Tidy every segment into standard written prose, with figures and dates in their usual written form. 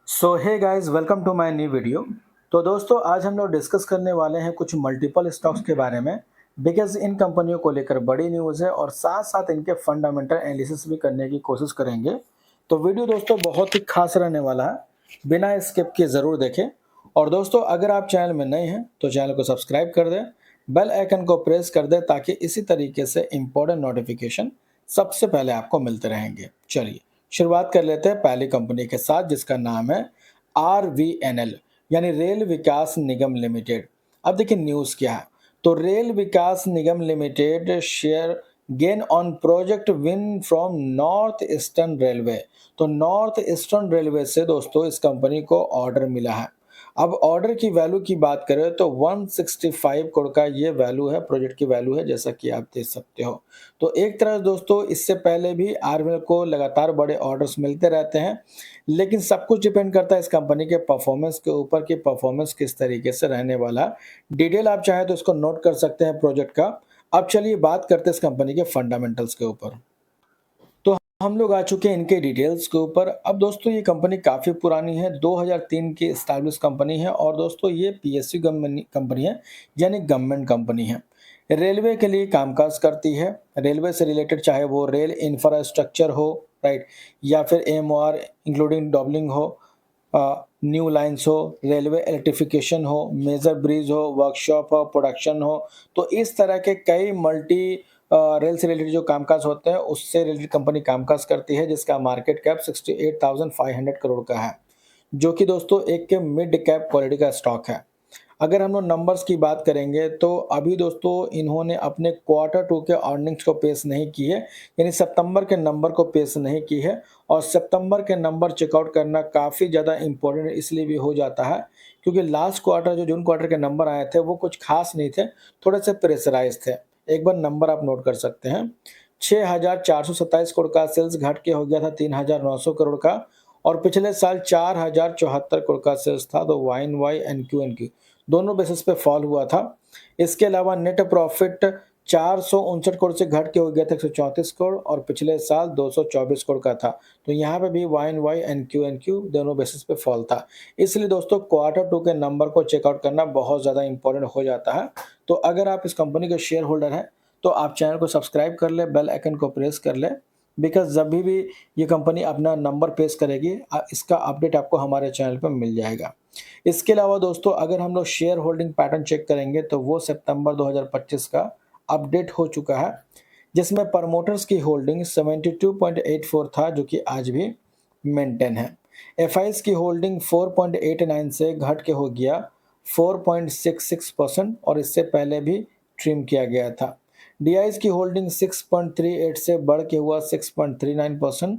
So hey guys, welcome to my new video. तो दोस्तों, आज हम लोग डिस्कस करने वाले हैं कुछ मल्टीपल स्टॉक्स के बारे में। बिकॉज इन कंपनियों को लेकर बड़ी न्यूज़ है और साथ साथ इनके फंडामेंटल एनालिसिस भी करने की कोशिश करेंगे। तो वीडियो दोस्तों बहुत ही खास रहने वाला है, बिना स्किप किए ज़रूर देखें। और दोस्तों, अगर आप चैनल में नए हैं तो चैनल को सब्सक्राइब कर दें, बेल आइकन को प्रेस कर दें ताकि इसी तरीके से इम्पोर्टेंट नोटिफिकेशन सबसे पहले आपको मिलते रहेंगे। चलिए शुरुआत कर लेते हैं पहली कंपनी के साथ, जिसका नाम है RVNL यानी रेल विकास निगम लिमिटेड। अब देखिए न्यूज़ क्या है। तो rail Vikas Nigam limited share gain on project win from north eastern railway. तो नॉर्थ ईस्टर्न रेलवे से दोस्तों इस कंपनी को ऑर्डर मिला है। अब ऑर्डर की वैल्यू की बात करें तो 165 करोड़ का ये वैल्यू है, प्रोजेक्ट की वैल्यू है, जैसा कि आप देख सकते हो। तो एक तरह दोस्तों इससे पहले भी आरवीएल को लगातार बड़े ऑर्डर्स मिलते रहते हैं, लेकिन सब कुछ डिपेंड करता है इस कंपनी के परफॉर्मेंस के ऊपर कि परफॉर्मेंस किस तरीके से रहने वाला है। डिटेल आप चाहें तो इसको नोट कर सकते हैं प्रोजेक्ट का। अब चलिए बात करते हैं इस कंपनी के फंडामेंटल्स के ऊपर। तो हम लोग आ चुके हैं इनके डिटेल्स के ऊपर। अब दोस्तों ये कंपनी काफ़ी पुरानी है, 2003 की एस्टैब्लिश कंपनी है और दोस्तों ये पीएसयू कंपनी है, यानी गवर्नमेंट कंपनी है। रेलवे के लिए कामकाज करती है। रेलवे से रिलेटेड चाहे वो रेल इंफ्रास्ट्रक्चर हो, राइट, या फिर एमओआर इंक्लूडिंग डबलिंग हो, न्यू लाइन्स हो, रेलवे इलेक्ट्रिफिकेशन हो, मेजर ब्रिज हो, वर्कशॉप हो, प्रोडक्शन हो। तो इस तरह के कई मल्टी रेल से रिलेटेड जो कामकाज होते हैं उससे रिलेटेड कंपनी कामकाज करती है, जिसका मार्केट कैप 68,500 करोड़ का है, जो कि दोस्तों एक के मिड कैप क्वालिटी का स्टॉक है। अगर हम लोग नंबर्स की बात करेंगे तो अभी दोस्तों इन्होंने अपने क्वार्टर टू के अर्निंग्स को पेश नहीं की है, यानी सितंबर के नंबर को पेश नहीं की है। और सितंबर के नंबर चेकआउट करना काफ़ी ज़्यादा इंपॉर्टेंट इसलिए भी हो जाता है क्योंकि लास्ट क्वार्टर जो जून क्वार्टर के नंबर आए थे वो कुछ खास नहीं थे, थोड़े से प्रेशराइज थे। एक बार नंबर आप नोट कर सकते हैं। 6,427 करोड़ का सेल्स घट के हो गया था 3,900 करोड़ का, और पिछले साल 4,074 करोड़ का सेल्स था। तो Y on Y and Q on Q दोनों बेसिस पे फॉल हुआ था। इसके अलावा नेट प्रॉफिट 459 करोड़ से घट के हो गया था 134 करोड़, और पिछले साल 224 करोड़ का था। तो यहाँ पे भी वाइन वाई एंड क्यू दोनों बेसिस पे फॉल था। इसलिए दोस्तों क्वार्टर टू के नंबर को चेकआउट करना बहुत ज़्यादा इंपॉर्टेंट हो जाता है। तो अगर आप इस कंपनी के शेयर होल्डर हैं तो आप चैनल को सब्सक्राइब कर ले, बेल आइकन को प्रेस कर ले, बिकॉज जब भी ये कंपनी अपना नंबर पेश करेगी इसका अपडेट आपको हमारे चैनल पर मिल जाएगा। इसके अलावा दोस्तों अगर हम लोग शेयर होल्डिंग पैटर्न चेक करेंगे तो वो सितंबर 2025 का अपडेट हो चुका है, जिसमें प्रमोटर्स की होल्डिंग 72.84 था, जो कि आज भी मेंटेन है। एफआईज की होल्डिंग 4.89 से घट के हो गया 4.66%, और इससे पहले भी ट्रिम किया गया था। डीआईज की होल्डिंग 6.38 से बढ़ के हुआ 6.39%,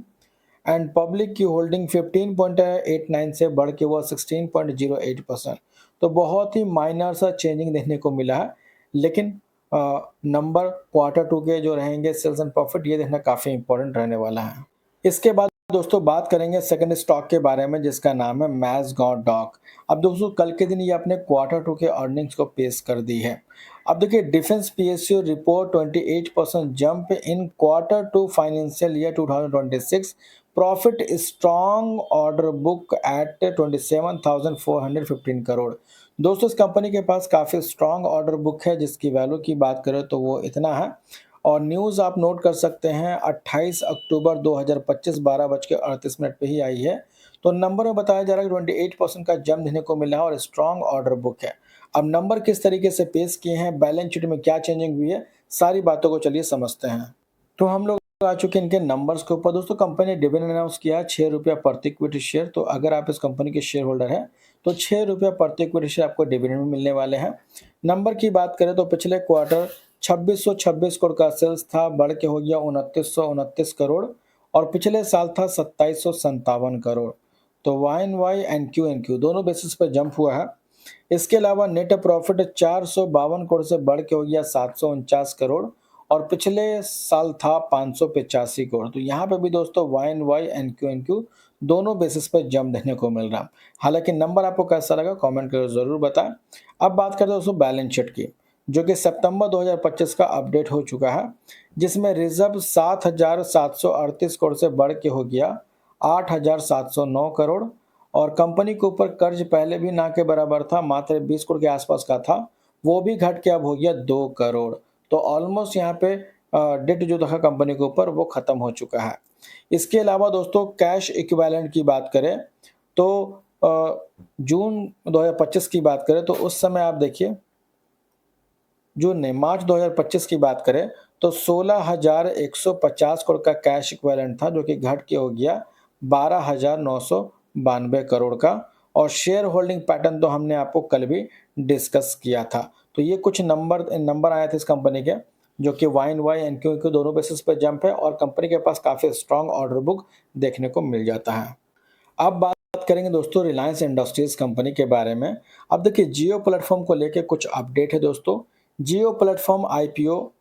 एंड पब्लिक की होल्डिंग 15.89 से बढ़ के हुआ 16.08%। तो बहुत ही माइनर सा चेंजिंग देखने को मिला है, लेकिन नंबर क्वार्टर टू के जो रहेंगे सेल्स एंड प्रॉफिट, ये देखना काफ़ी इंपॉर्टेंट रहने वाला है। इसके बाद दोस्तों बात करेंगे सेकंड स्टॉक के बारे में, जिसका नाम है मैज़गांव डॉक। अब दोस्तों कल के दिन ये अपने क्वार्टर टू के अर्निंग्स को पेश कर दी है। अब देखिए defence PSU report 28% jump in quarter two financial year 2026, profit strong order book at 27,415 crore. दोस्तों इस कंपनी के पास काफ़ी स्ट्रॉन्ग ऑर्डर बुक है, जिसकी वैल्यू की बात करें तो वो इतना है। और न्यूज़ आप नोट कर सकते हैं 28 अक्टूबर 2025 12:38 पे ही आई है। तो नंबर में बताया जा रहा है कि 28% का जंप देने को मिला है और स्ट्रॉन्ग ऑर्डर बुक है। अब नंबर किस तरीके से पेश किए हैं, बैलेंस शीट में क्या चेंजिंग हुई है, सारी बातों को चलिए समझते हैं। तो हम लोग आ चुके हैं इनके नंबर्स के ऊपर। दोस्तों कंपनी ने डिविडेंड अनाउंस किया है 6 रुपया प्रति इक्विटी शेयर। तो अगर आप इस कंपनी के शेयर होल्डर हैं तो 6 रुपया प्रति इक्विटी शेयर आपको डिविडेंड में मिलने वाले हैं। नंबर की बात करें तो पिछले क्वार्टर 2626 करोड़ का सेल्स था, बढ़ के हो गया 2929 करोड़, और पिछले साल था 2757 करोड़। तो वाइन वाई एंड क्यू दोनों बेसिस पर जंप हुआ है। इसके अलावा नेट प्रॉफिट 452 करोड़ से बढ़ के हो गया 749 करोड़, और पिछले साल था 585 करोड़। तो यहाँ पे भी दोस्तों वाइन वाई एंड क्यू दोनों बेसिस पर जंप देखने को मिल रहा। हालांकि नंबर आपको कैसा लगा कमेंट करके ज़रूर बताएं। अब बात करते हैं दोस्तों बैलेंस शीट की, जो कि सितंबर 2025 का अपडेट हो चुका है, जिसमें रिजर्व 7,738 करोड़ से बढ़ के हो गया 8,709 करोड़, और कंपनी के ऊपर कर्ज पहले भी ना के बराबर था, मात्र 20 करोड़ के आसपास का था, वो भी घट के अब हो गया 2 करोड़। तो ऑलमोस्ट यहाँ पे डेट जो था कंपनी के ऊपर वो खत्म हो चुका है। इसके अलावा दोस्तों कैश इक्विवेलेंट की बात करें तो जून 2025 की बात करें तो उस समय आप देखिए जून नहीं मार्च 2025 की बात करें तो 16,150 करोड़ का कैश इक्विवेलेंट था, जो कि घट के हो गया 12,992 करोड़ का। और शेयर होल्डिंग पैटर्न तो हमने आपको कल भी डिस्कस किया था। तो ये कुछ नंबर आए थे इस कंपनी के, जो कि YoY एनक्यू दोनों बेसिस पे जंप है और कंपनी के पास काफ़ी स्ट्रॉन्ग ऑर्डर बुक देखने को मिल जाता है। अब बात करेंगे दोस्तों रिलायंस इंडस्ट्रीज कंपनी के बारे में। अब देखिए जियो प्लेटफॉर्म को लेके कुछ अपडेट है दोस्तों। जियो platform IPO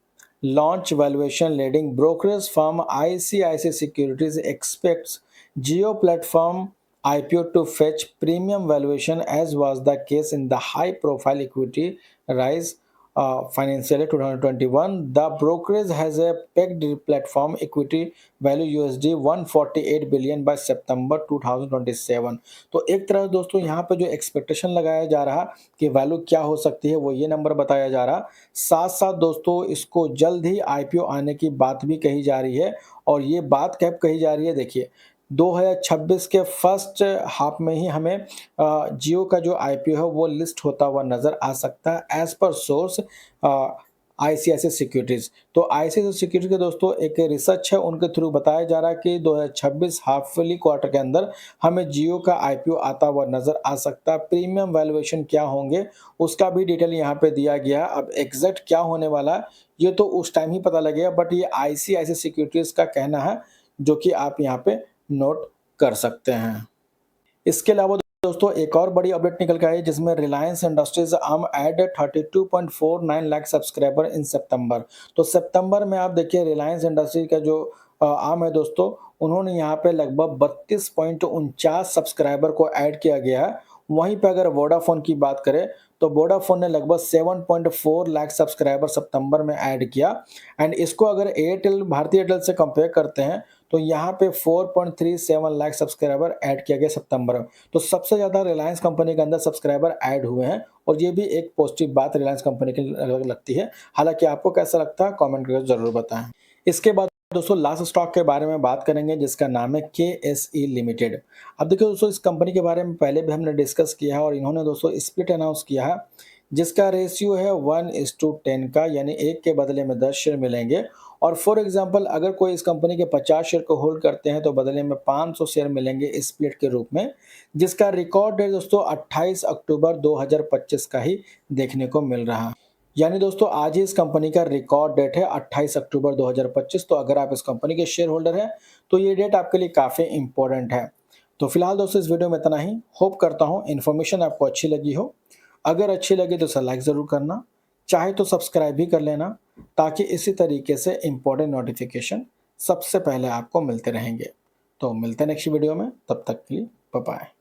launch valuation leading brokerage firm ICICI Securities expects Jio platform IPO to fetch premium valuation as was the case in the high profile equity rise financial year 2021. The brokerage has a pegged platform equity value USD 148 billion by September 2027. तो एक तरह दोस्तों यहाँ पे जो expectation लगाया जा रहा कि वैल्यू क्या हो सकती है वो ये नंबर बताया जा रहा। साथ साथ दोस्तों इसको जल्द ही IPO आने की बात भी कही जा रही है। और ये बात कब कही जा रही है, देखिए 2026 के फर्स्ट हाफ में ही हमें जियो का जो IPO है वो लिस्ट होता हुआ नज़र आ सकता है as per source ICICI securities. तो ICICI सिक्योरिटीज़ के दोस्तों एक रिसर्च है, उनके थ्रू बताया जा रहा है कि 2026 हाफली क्वार्टर के अंदर हमें जियो का IPO आता हुआ नज़र आ सकता है। प्रीमियम वैल्यूएशन क्या होंगे उसका भी डिटेल यहाँ पे दिया गया है। अब एग्जैक्ट क्या होने वाला है ये तो उस टाइम ही पता लगेगा, बट ये ICICI सिक्योरिटीज़ का कहना है, जो कि आप यहाँ पे नोट कर सकते हैं। इसके अलावा दोस्तों एक और बड़ी अपडेट निकल के आई जिसमें Reliance Industries add 32.49 lakh subscriber in सितंबर। तो सितंबर में आप देखिए रिलायंस इंडस्ट्रीज का जो है दोस्तों, उन्होंने यहाँ पे लगभग 32.49 सब्सक्राइबर को ऐड किया गया है। वहीं पे अगर वोडाफोन की बात करें तो वोडाफोन ने लगभग 7.4 लाख सब्सक्राइबर सितंबर में ऐड किया। एंड इसको अगर एयरटेल भारतीय एयरटेल से कंपेयर करते हैं तो यहाँ पे 4.37 लाख सब्सक्राइबर ऐड किया गया सितंबर में। तो सबसे ज़्यादा रिलायंस कंपनी के अंदर सब्सक्राइबर ऐड हुए हैं और ये भी एक पॉजिटिव बात रिलायंस कंपनी की लगती है। हालांकि आपको कैसा लगता है कमेंट करके ज़रूर बताएं। इसके बाद दोस्तों लास्ट स्टॉक के बारे में बात करेंगे जिसका नाम है KSE लिमिटेड। अब देखिए दोस्तों इस कंपनी के बारे में पहले भी हमने डिस्कस किया है और इन्होंने दोस्तों स्प्लिट अनाउंस किया है जिसका रेशियो है 1:10 का, यानी 1 के बदले में 10 शेयर मिलेंगे। और फॉर एग्जांपल अगर कोई इस कंपनी के 50 शेयर को होल्ड करते हैं तो बदले में 500 शेयर मिलेंगे स्प्लिट के रूप में, जिसका रिकॉर्ड डेट दोस्तों 28 अक्टूबर 2025 का ही देखने को मिल रहा है। यानी दोस्तों आज ही इस कंपनी का रिकॉर्ड डेट है 28 अक्टूबर 2025। तो अगर आप इस कंपनी के शेयर होल्डर हैं तो ये डेट आपके लिए काफ़ी इंपॉर्टेंट है। तो फिलहाल दोस्तों इस वीडियो में इतना ही। होप करता हूँ इन्फॉर्मेशन आपको अच्छी लगी हो। अगर अच्छी लगी तो इसे लाइक ज़रूर करना, चाहे तो सब्सक्राइब भी कर लेना, ताकि इसी तरीके से इम्पोर्टेंट नोटिफिकेशन सबसे पहले आपको मिलते रहेंगे। तो मिलते हैं नेक्स्ट वीडियो में, तब तक के लिए बाय बाय।